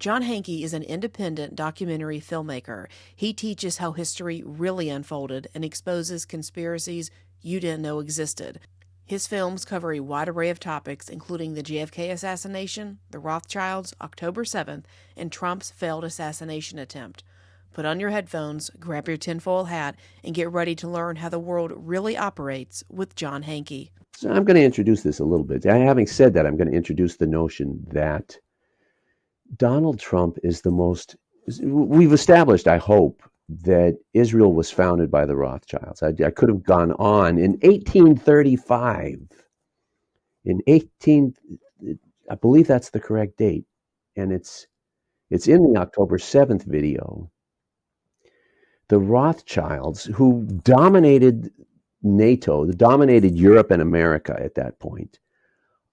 John Hankey is an independent documentary filmmaker. He teaches how history really unfolded and exposes conspiracies you didn't know existed. His films cover a wide array of topics, including the JFK assassination, the Rothschilds, October 7th, and Trump's failed assassination attempt. Put on your headphones, grab your tinfoil hat, and get ready to learn how the world really operates with John Hankey. So I'm going to introduce this a little bit. Having said that, I'm going to introduce the notion that Donald Trump is the most, we've established, I hope, that Israel was founded by the Rothschilds. I could have gone on. In 1835, I believe that's the correct date, and it's in the October 7th video. The Rothschilds, who dominated NATO, dominated Europe and America at that point,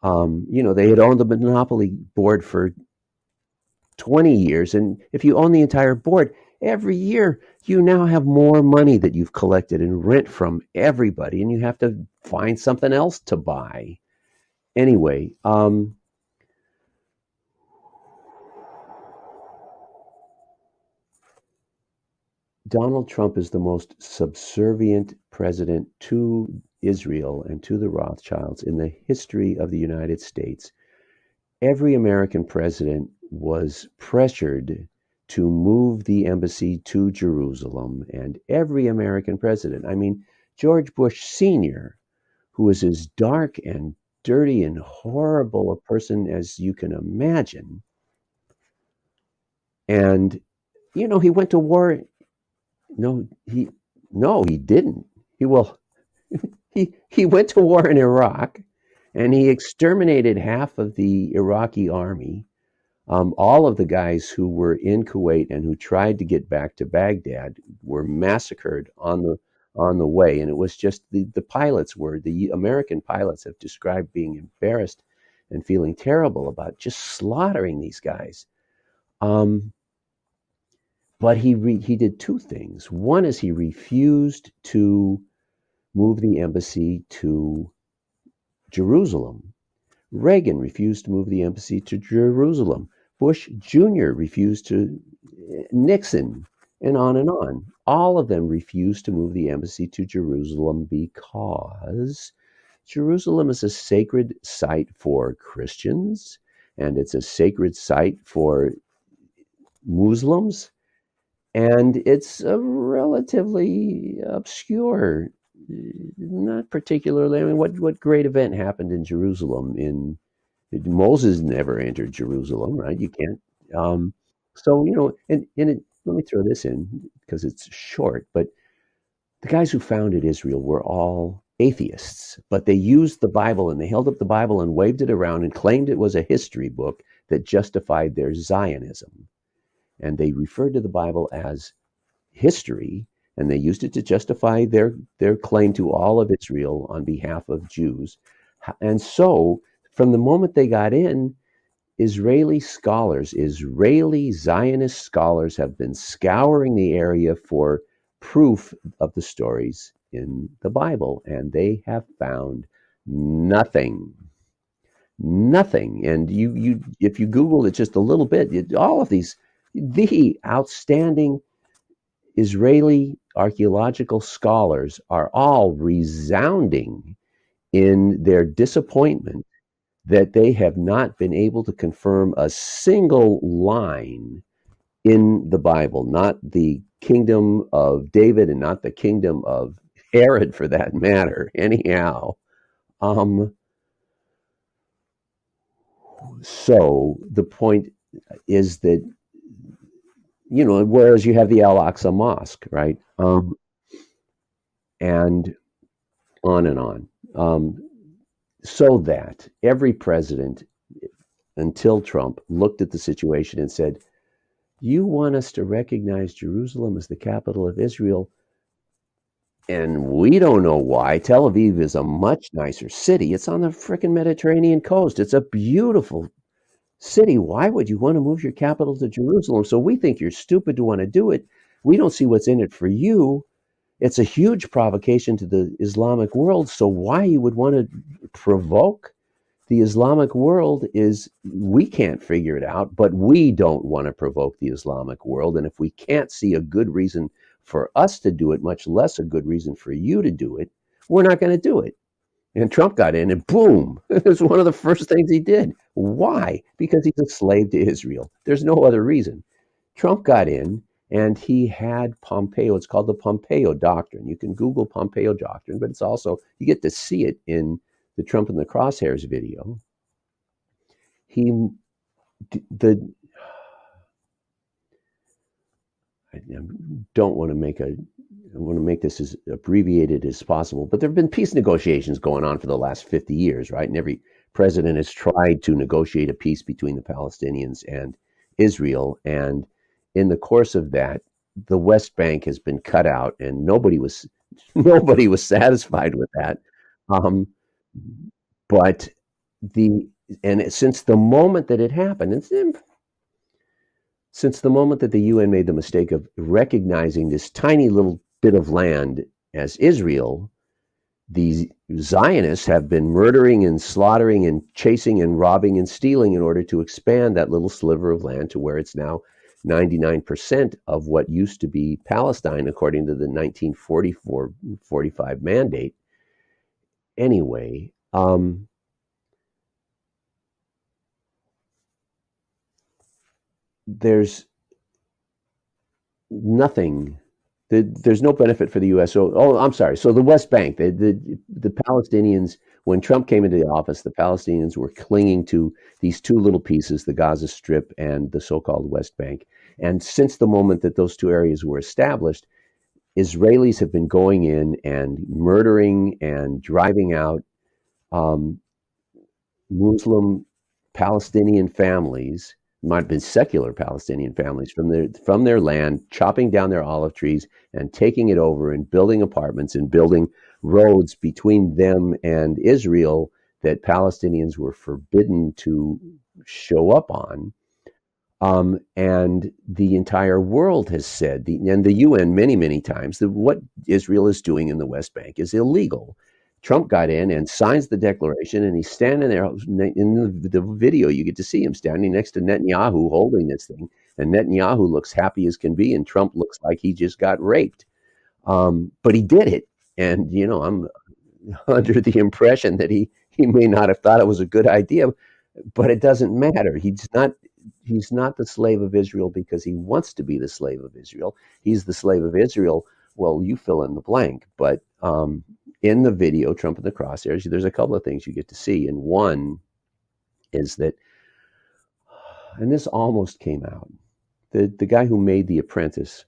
they had owned the monopoly board for 20 years. And if you own the entire board, every year you now have more money that you've collected in rent from everybody, and you have to find something else to buy. Anyway, Donald Trump is the most subservient president to Israel and to the Rothschilds in the history of the United States. Every American president was pressured to move the embassy to Jerusalem, and every American president, George Bush Sr., who was as dark and dirty and horrible a person as you can imagine, and he went to war. No, he didn't. He went to war in Iraq, and he exterminated half of the Iraqi army. All of the guys who were in Kuwait and who tried to get back to Baghdad were massacred on the way, and it was just the American pilots have described being embarrassed and feeling terrible about just slaughtering these guys. But he did two things. One is he refused to move the embassy to Jerusalem. Reagan refused to move the embassy to Jerusalem. Bush Jr. refused to, Nixon, and on and on. All of them refused to move the embassy to Jerusalem because Jerusalem is a sacred site for Christians, and it's a sacred site for Muslims, and it's a relatively obscure, not particularly, what great event happened in Jerusalem? Moses never entered Jerusalem, right? You can't. Let me throw this in because it's short, but the guys who founded Israel were all atheists, but they used the Bible, and they held up the Bible and waved it around and claimed it was a history book that justified their Zionism. And they referred to the Bible as history, and they used it to justify their claim to all of Israel on behalf of Jews. And so, from the moment they got in, Israeli Zionist scholars have been scouring the area for proof of the stories in the Bible, and they have found nothing. Nothing. And you if you Google it just a little bit, all of the outstanding Israeli archaeological scholars are all resounding in their disappointment that they have not been able to confirm a single line in the Bible, not the kingdom of David and not the kingdom of Herod for that matter. Anyhow, so the point is that, whereas you have the Al-Aqsa Mosque, right? And on and on. So that every president until Trump looked at the situation and said, you want us to recognize Jerusalem as the capital of Israel, and we don't know why. Tel Aviv is a much nicer city. It's on the frickin' Mediterranean coast. It's a beautiful city. Why would you want to move your capital to Jerusalem? So we think you're stupid to want to do it. We don't see what's in it for you. It's a huge provocation to the Islamic world. So why you would want to provoke the Islamic world is, we can't figure it out, but we don't want to provoke the Islamic world. And if we can't see a good reason for us to do it, much less a good reason for you to do it, we're not going to do it. And Trump got in and boom, it was one of the first things he did. Why? Because he's a slave to Israel. There's no other reason. Trump got in and he had Pompeo. It's called the Pompeo Doctrine. You can Google Pompeo Doctrine, but it's also, you get to see it in the Trump in the Crosshairs video. He, the, I don't want to make a, I want to make this as abbreviated as possible, but there have been peace negotiations going on for the last 50 years, right? And every president has tried to negotiate a peace between the Palestinians and Israel. And in the course of that, the West Bank has been cut out, and nobody was satisfied with that. Um, but since the moment that it happened, since the moment that the UN made the mistake of recognizing this tiny little bit of land as Israel, the Zionists have been murdering and slaughtering and chasing and robbing and stealing in order to expand that little sliver of land to where it's now 99% of what used to be Palestine, according to the 1944-45 mandate. Anyway, there's nothing. There's no benefit for the U.S. So, I'm sorry. So the West Bank, the Palestinians, when Trump came into the office, the Palestinians were clinging to these two little pieces, the Gaza Strip and the so-called West Bank. And since the moment that those two areas were established, Israelis have been going in and murdering and driving out Muslim Palestinian families, might have been secular Palestinian families, from their land, chopping down their olive trees and taking it over and building apartments and building roads between them and Israel that Palestinians were forbidden to show up on. And the entire world has said, and the UN many, many times, that what Israel is doing in the West Bank is illegal. Trump got in and signs the declaration, and he's standing there in the video. You get to see him standing next to Netanyahu holding this thing, and Netanyahu looks happy as can be, and Trump looks like he just got raped. But he did it, and I'm under the impression that he may not have thought it was a good idea, but it doesn't matter. He's not the slave of Israel because he wants to be the slave of Israel. He's the slave of Israel. Well, you fill in the blank, but in the video, Trump in the Crosshairs, there's a couple of things you get to see. And one is that, and this almost came out, the guy who made The Apprentice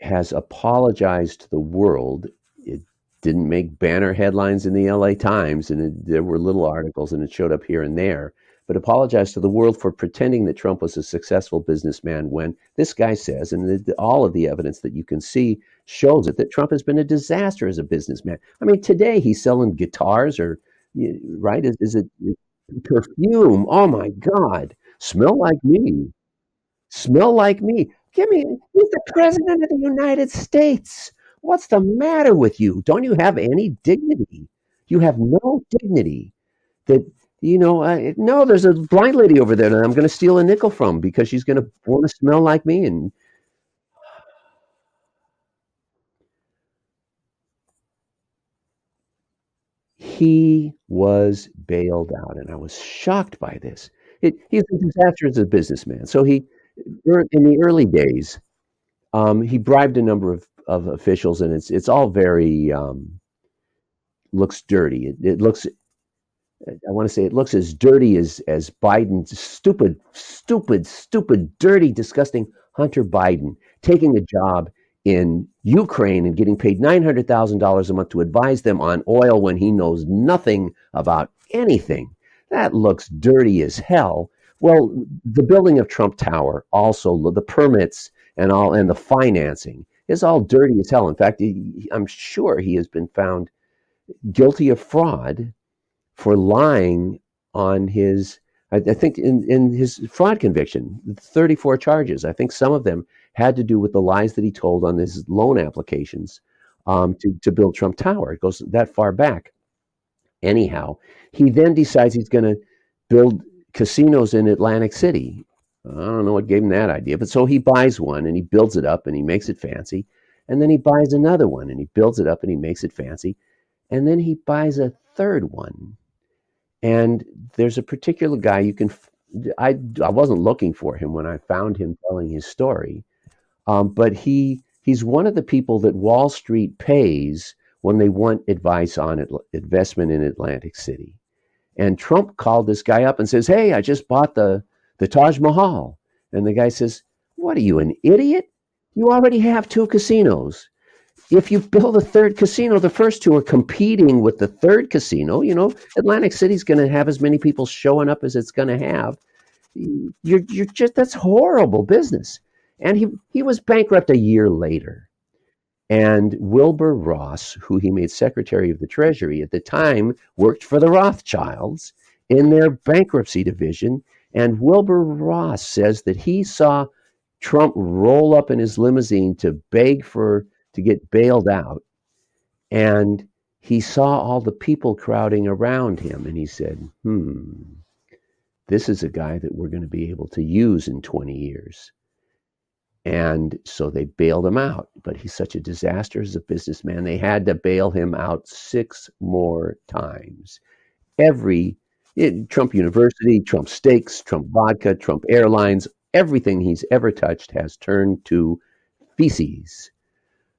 has apologized to the world. It didn't make banner headlines in the LA Times, and there were little articles, and it showed up here and there, but apologized to the world for pretending that Trump was a successful businessman when this guy says, and all of the evidence that you can see shows it, that Trump has been a disaster as a businessman. I mean, today he's selling guitars, or right? Is it perfume? Oh my God! Smell like me. Smell like me. He's the president of the United States. What's the matter with you? Don't you have any dignity? You have no dignity. That no, there's a blind lady over there that I'm going to steal a nickel from because she's going to want to smell like me. And he was bailed out, and I was shocked by this. He's a disaster as a businessman. So in the early days, he bribed a number of officials, and it's all very looks dirty. It looks, I want to say, it looks as dirty as Biden's stupid, dirty, disgusting Hunter Biden taking a job in Ukraine and getting paid $900,000 a month to advise them on oil when he knows nothing about anything. That looks dirty as hell. Well, the building of Trump Tower, also the permits and the financing is all dirty as hell. In fact, I'm sure he has been found guilty of fraud for lying on his, I think in his fraud conviction, 34 charges. I think some of them had to do with the lies that he told on his loan applications to build Trump Tower. It goes that far back. Anyhow, he then decides he's going to build casinos in Atlantic City. I don't know what gave him that idea, but so he buys one and he builds it up and he makes it fancy. And then he buys another one and he builds it up and he makes it fancy. And then he buys a third one. And there's a particular guy you can. I wasn't looking for him when I found him telling his story, but he's one of the people that Wall Street pays when they want advice on investment in Atlantic City. And Trump called this guy up and says, "Hey, I just bought the Taj Mahal." And the guy says, "What are you, an idiot? You already have two casinos. If you build a third casino, the first two are competing with the third casino. You know, Atlantic City's going to have as many people showing up as it's going to have. You're just that's horrible business." And he was bankrupt a year later. And Wilbur Ross, who he made Secretary of the Treasury at the time, worked for the Rothschilds in their bankruptcy division. And Wilbur Ross says that he saw Trump roll up in his limousine to beg to get bailed out. And he saw all the people crowding around him. And he said, this is a guy that we're going to be able to use in 20 years. And so they bailed him out. But he's such a disaster as a businessman. They had to bail him out 6 more times. Trump University, Trump Steaks, Trump Vodka, Trump Airlines, everything he's ever touched has turned to feces.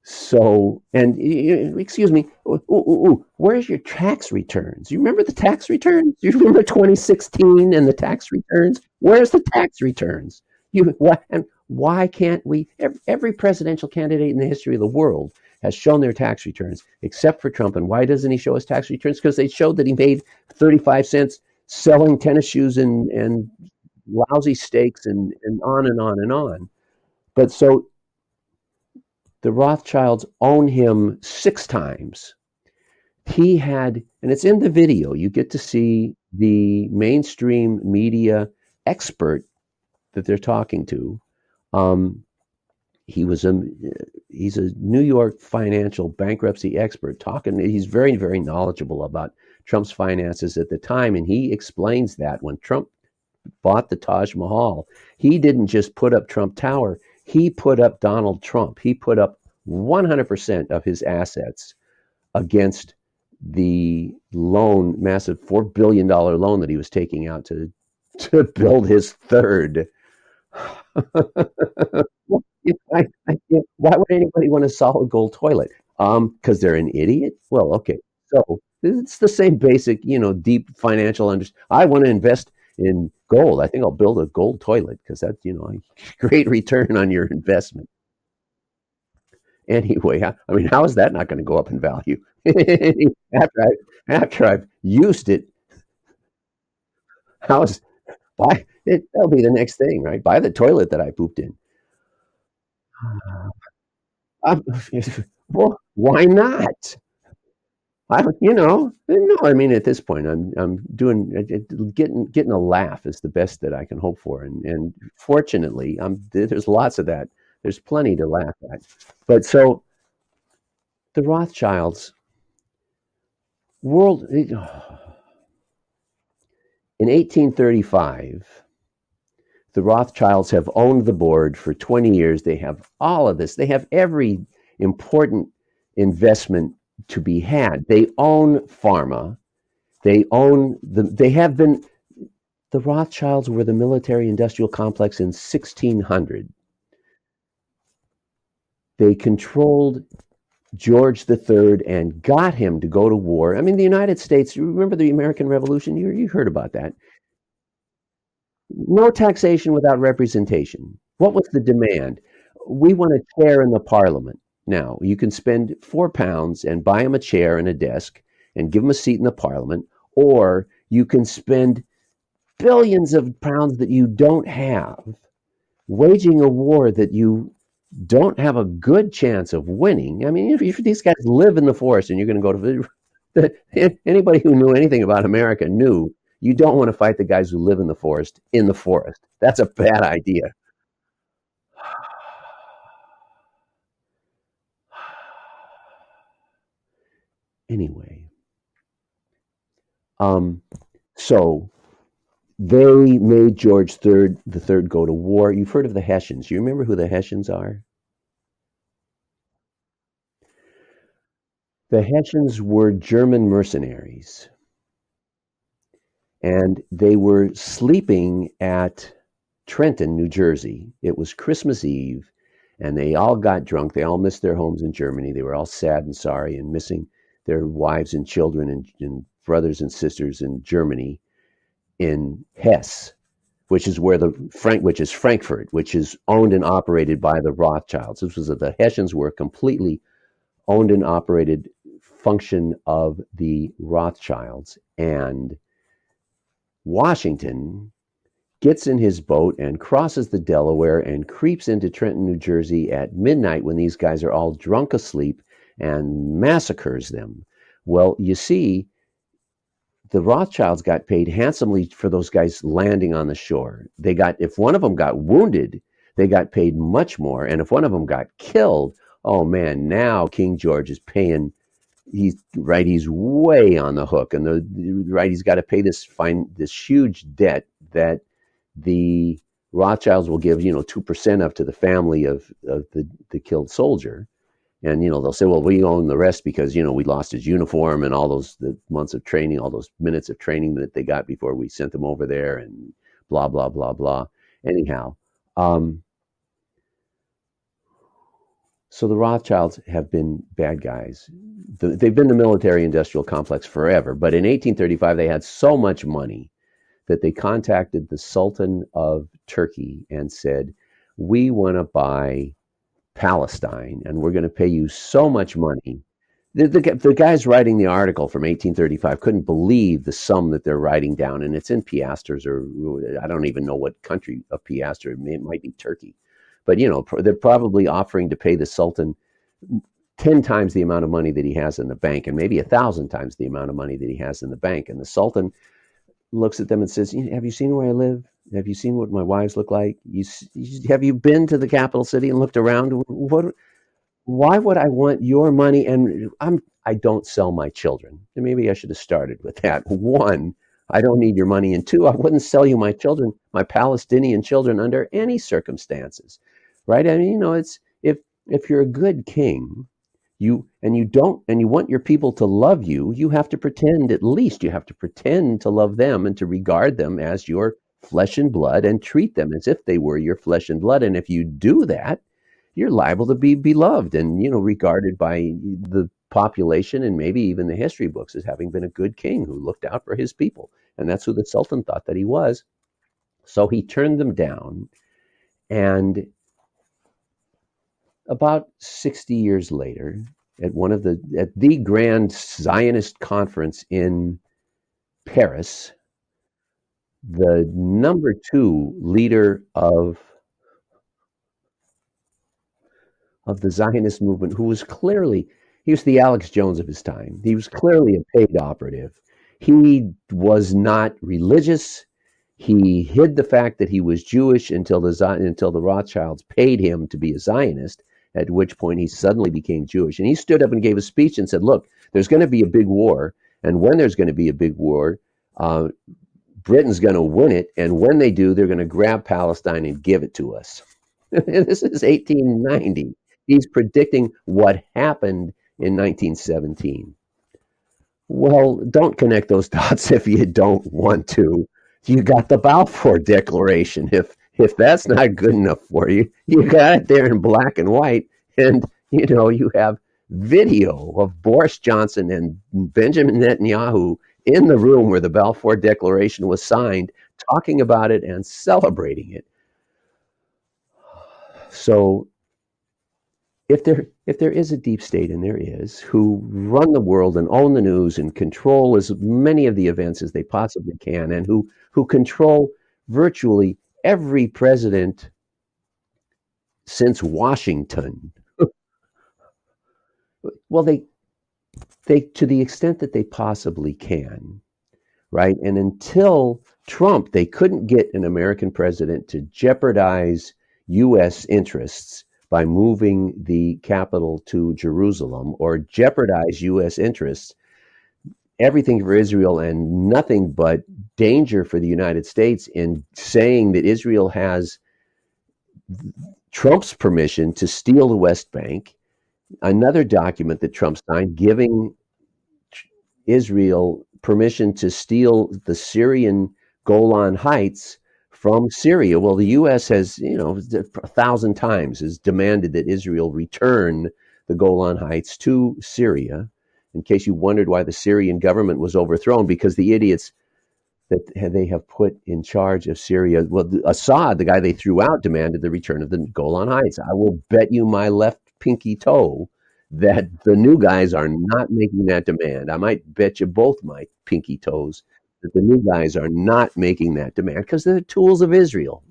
So, and excuse me, where's your tax returns? You remember the tax returns? You remember 2016 and the tax returns? Where's the tax returns? Why can't we? Every presidential candidate in the history of the world has shown their tax returns, except for Trump. And why doesn't he show his tax returns? Because they showed that he made 35 cents selling tennis shoes and lousy steaks and on and on and on. But so the Rothschilds own him 6 times. He had, and it's in the video, you get to see the mainstream media expert that they're talking to. He's a New York financial bankruptcy expert talking. He's very, very knowledgeable about Trump's finances at the time. And he explains that when Trump bought the Taj Mahal, he didn't just put up Trump Tower. He put up Donald Trump. He put up 100% of his assets against the loan, massive $4 billion loan that he was taking out to build his third. Why would anybody want a solid gold toilet? Because they're an idiot? Well, okay. So it's the same basic, deep financial understanding. I want to invest in gold. I think I'll build a gold toilet because that's, a great return on your investment. Anyway, I mean, how is that not going to go up in value? after I've used it, that'll be the next thing, right? Buy the toilet that I pooped in. Um, well, why not? No, I mean, at this point, I'm doing getting a laugh is the best that I can hope for, and fortunately, there's lots of that. There's plenty to laugh at, but so the Rothschilds world in 1835. The Rothschilds have owned the board for 20 years. They have all of this. They have every important investment to be had. They own pharma. They have been, the Rothschilds were the military industrial complex in 1600. They controlled George III and got him to go to war. I mean, the United States, you remember the American Revolution? You heard about that. No taxation without representation. What was the demand? We want a chair in the parliament. Now, you can spend £4 and buy him a chair and a desk and give him a seat in the parliament, or you can spend billions of pounds that you don't have, waging a war that you don't have a good chance of winning. I mean, if these guys live in the forest and you're going to go to anybody who knew anything about America knew you don't want to fight the guys who live in the forest. That's a bad idea. Anyway, Um, so they made George the Third go to war. You've heard of the Hessians. You remember who the Hessians are? The Hessians were German mercenaries, and they were sleeping at Trenton, New Jersey. It was Christmas Eve, and they all got drunk. They all missed their homes in Germany. They were all sad and sorry and missing their wives and children and brothers and sisters in Germany, in Hesse, which is where which is Frankfurt, which is owned and operated by the Rothschilds. This was the Hessians were a completely owned and operated function of the Rothschilds, and Washington gets in his boat and crosses the Delaware and creeps into Trenton, New Jersey at midnight when these guys are all drunk asleep and massacres them. Well, you see, the Rothschilds got paid handsomely for those guys landing on the shore. If one of them got wounded, they got paid much more. And if one of them got killed, oh man, now King George is paying. He's way on the hook, and he's got to pay this huge debt that the Rothschilds will give 2% of to the family of the killed soldier. And, they'll say, well, we own the rest because, we lost his uniform and all the months of training, all those minutes of training that they got before we sent them over there and blah, blah, blah, blah. Anyhow, so the Rothschilds have been bad guys. They've been the military-industrial complex forever. But in 1835, they had so much money that they contacted the Sultan of Turkey and said, we want to buy Palestine, and we're going to pay you so much money. The guys writing the article from 1835 couldn't believe the sum that they're writing down, and it's in piastres, or I don't even know what country of piastre. It might be Turkey. But, they're probably offering to pay the Sultan 10 times the amount of money that he has in the bank, and maybe 1,000 times the amount of money that he has in the bank. And the Sultan looks at them and says, have you seen where I live? Have you seen what my wives look like? Have you been to the capital city and looked around? Why would I want your money? And I don't sell my children. And maybe I should have started with that. One, I don't need your money. And two, I wouldn't sell you my children, my Palestinian children, under any circumstances. Right? I mean, it's if you're a good king, you want your people to love you, you have to pretend to love them and to regard them as your flesh and blood and treat them as if they were your flesh and blood. And if you do that, you're liable to be beloved and regarded by the population and maybe even the history books as having been a good king who looked out for his people. And that's who the Sultan thought that he was. So he turned them down, and about 60 years later, at the Grand Zionist Conference in Paris, the number 2 leader of the Zionist movement, he was the Alex Jones of his time. He was clearly a paid operative. He was not religious. He hid the fact that he was Jewish until the Rothschilds paid him to be a Zionist, at which point he suddenly became Jewish. And he stood up and gave a speech and said, look, there's going to be a big war. And when there's going to be a big war, Britain's going to win it. And when they do, they're going to grab Palestine and give it to us. This is 1890. He's predicting what happened in 1917. Well, don't connect those dots if you don't want to. You got the Balfour Declaration. If that's not good enough for you, you got it there in black and white, and you have video of Boris Johnson and Benjamin Netanyahu in the room where the Balfour Declaration was signed, talking about it and celebrating it. So if there is a deep state, and there is, who run the world and own the news and control as many of the events as they possibly can, and who control virtually every president since Washington, well, they to the extent that they possibly can, right? And until Trump, they couldn't get an American president to jeopardize U.S. interests by moving the capital to Jerusalem, or jeopardize U.S. interests everything for Israel and nothing but danger for the United States, in saying that Israel has Trump's permission to steal the West Bank. Another document that Trump signed giving Israel permission to steal the Syrian Golan Heights from Syria. Well, the U.S. has, 1,000 times has demanded that Israel return the Golan Heights to Syria. In case you wondered why the Syrian government was overthrown, because the idiots that they have put in charge of Syria, well, Assad, the guy they threw out, demanded the return of the Golan Heights. I will bet you my left pinky toe that the new guys are not making that demand. I might bet you both my pinky toes that the new guys are not making that demand because they're tools of Israel.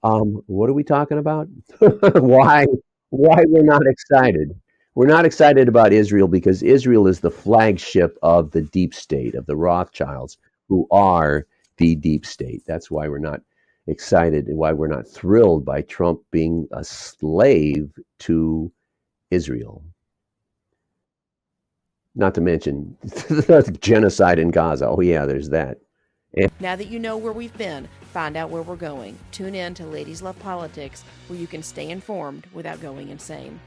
What are we talking about? why? Why we're not excited? We're not excited about Israel because Israel is the flagship of the deep state, of the Rothschilds, who are the deep state. That's why we're not excited and why we're not thrilled by Trump being a slave to Israel. Not to mention genocide in Gaza. Oh, yeah, there's that. Now that you know where we've been, find out where we're going. Tune in to Ladies Love Politics, where you can stay informed without going insane.